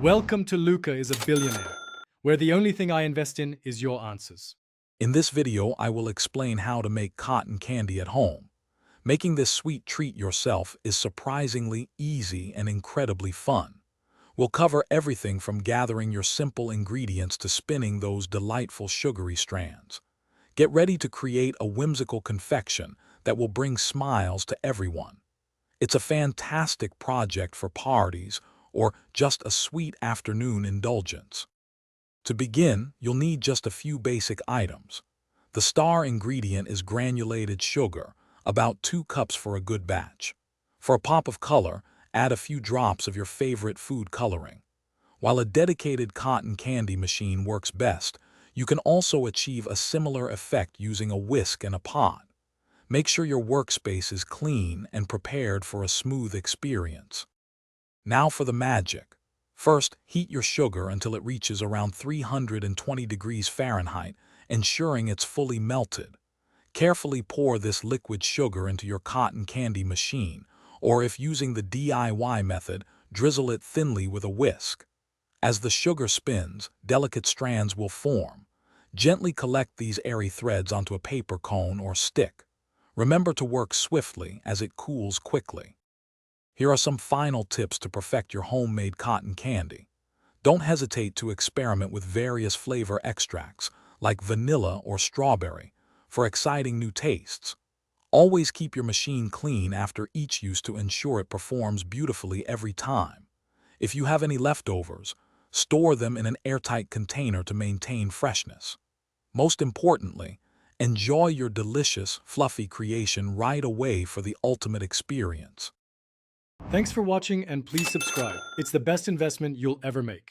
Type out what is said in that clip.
Welcome to Luca is a Billionaire, where the only thing I invest in is your answers. In this video, I will explain how to make cotton candy at home. Making this sweet treat yourself is surprisingly easy and incredibly fun. We'll cover everything from gathering your simple ingredients to spinning those delightful sugary strands. Get ready to create a whimsical confection that will bring smiles to everyone. It's a fantastic project for parties or just a sweet afternoon indulgence. To begin, you'll need just a few basic items. The star ingredient is granulated sugar, about 2 cups for a good batch. For a pop of color, add a few drops of your favorite food coloring. While a dedicated cotton candy machine works best, you can also achieve a similar effect using a whisk and a pot. Make sure your workspace is clean and prepared for a smooth experience. Now for the magic. First, heat your sugar until it reaches around 320 degrees Fahrenheit, ensuring it's fully melted. Carefully pour this liquid sugar into your cotton candy machine, or if using the DIY method, drizzle it thinly with a whisk. As the sugar spins, delicate strands will form. Gently collect these airy threads onto a paper cone or stick. Remember to work swiftly as it cools quickly. Here are some final tips to perfect your homemade cotton candy. Don't hesitate to experiment with various flavor extracts, like vanilla or strawberry, for exciting new tastes. Always keep your machine clean after each use to ensure it performs beautifully every time. If you have any leftovers, store them in an airtight container to maintain freshness. Most importantly, enjoy your delicious, fluffy creation right away for the ultimate experience. Thanks for watching and please subscribe. It's the best investment you'll ever make.